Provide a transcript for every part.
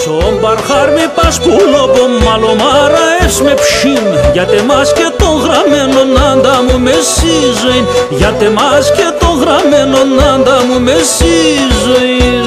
Στον παρχάρ με πασκούλο που μαλωμάρα έσμε ψήμ, γιατί μας και το γραμμένο νάντα μου με σύζωην, γιατί μας και το γραμμένο νάντα μου με σύζωην.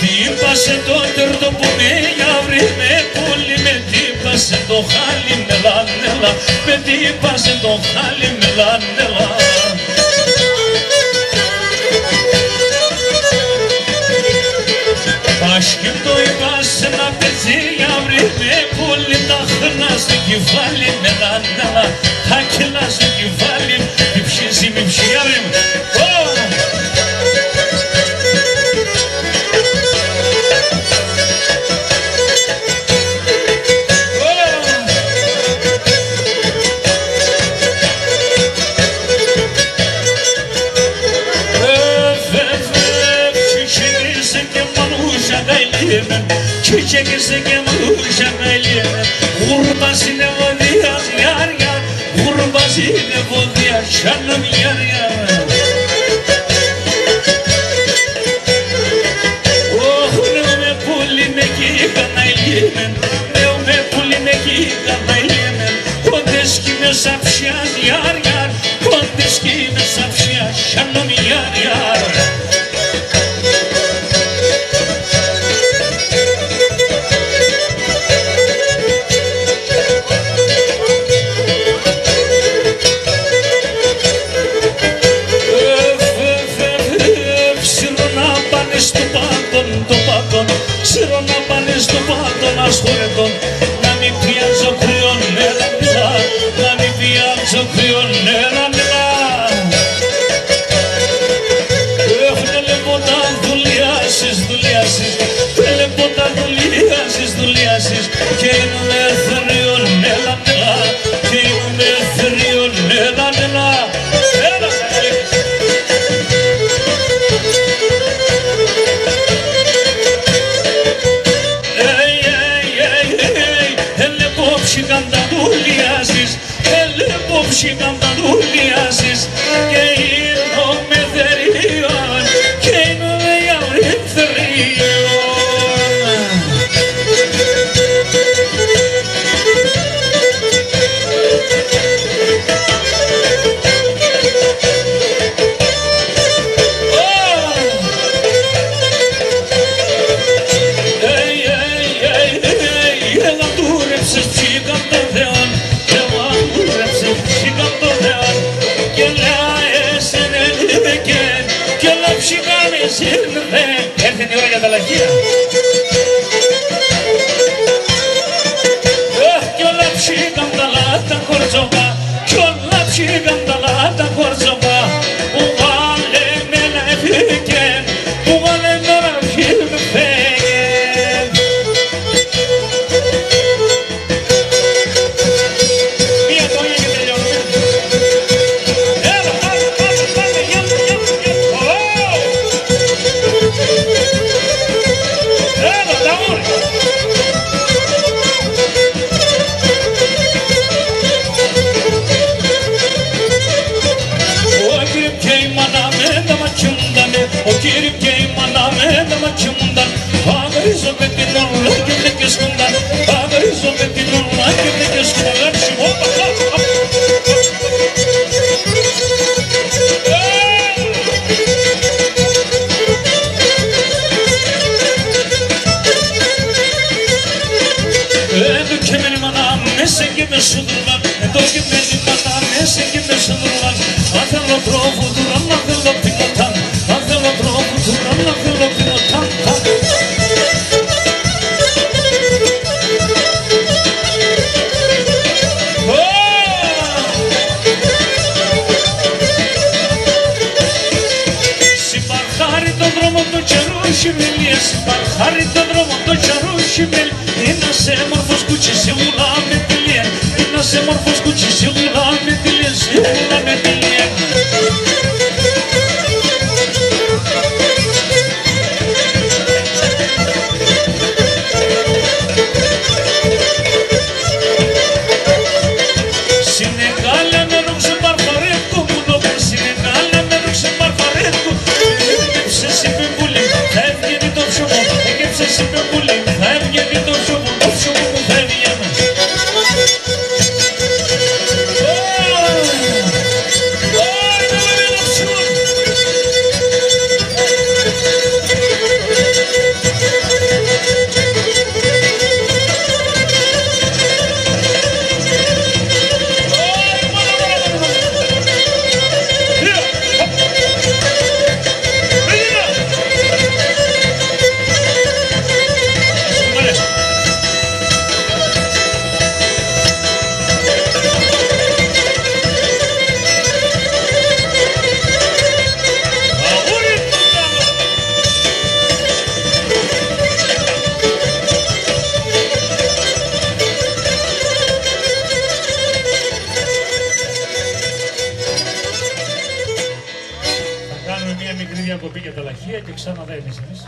τύπασε το τερτό που με γιαύρι με πουλί, με τύπασε το χάλι με λανέλα, με τύπασε το χάλι με λανέλα. Πաշκευτό είπα σε ένα πετσί γιαύρι με πουλί, τα χνά στο κεφάλι με λανέλα, τα κελά στο κεφάλι, μη ψήσει, μη ψιάρι μου. Çiçekse kemuruşa gaylime, gurbasine vodiyaz yar yar, gurbasine vodiyaz şanım yar yar. Oh ne puline ki gaylime, ne puline ki gaylime, kondeski me sapşaz yar yar, kondeski me sapşaz şanım yar yar. Ξέρω να πάνε στο πάτον ασχολετών, να μην πιάζω κρυόν, έλα μιλά, να μην πιάζω κρυόν, έλα μιλά. Έχουνε λεπότα δουλειάσεις, δουλειάσεις, λεπότα δουλειάσεις, δουλειάσεις, και είναι εθεριόν, έλα μιλά, και είναι εθεριόν, έλα μιλά. Έλα σαγαλίκης. Ψήκαν τα δουλειάσεις και είναι με θερίον και είναι με γιαύρι θερίον. Έλα τούρεψες ψήκαν τα θεόν, έρθε η ώρα για τα λαχεία. Κι όλα ψήκαν τα λάτα κορτσοπά, κι όλα ψήκαν τα λάτα κορτσοπά, που βάλε με να φύγεν, που βάλε με να φύγεν. Μία τόγια και τελειώνουμε. Έλα, πάμε, πάμε, πάμε, γιάντα, γιάντα, γιάντα. Έλα, τα μούρια. Ο κύριε και η μάνα με τα ματιούντανε, ο κύριε και η μάνα με τα ματιούνταν, αγρίζω με την ουρλά και με και σκούνταν, αγρίζω με την ουρλά και με και σκούνταν, ψημόπα, εδώ και με μάνα μέσα και με σουδρούβαν, εδώ και με μάνα μέσα και με σουδρούβαν, αν θέλω τρόπο τουραν, αν θέλω πινωτάν, αν θέλω τρόπο τουραν, αν θέλω πινωτάν. Συμπαρχάρι τον δρόμο του καιρού χειμελίες, συμπαρχάρι τον δρόμο του καιρού χειμελίες, είναι σε μορφός κουτσί, σίγουρα με τη λιέν, είναι σε μορφός κουτσί, σίγουρα με τη λιέν, σίγουρα με τη λιέν. Συνεγάλα με ρούξε μπαρμπαρέκο, μου νόβε, συνεγάλα με ρούξε μπαρμπαρέκο, έκεψε είπε πουλί, θα έβγαινε το ψωμό, έκεψε είπε πουλί, θα έβγαινε το ψωμό, το ψωμό μου θα έβγαινε. για τα λαχεία και ξανά δένεις εμείς.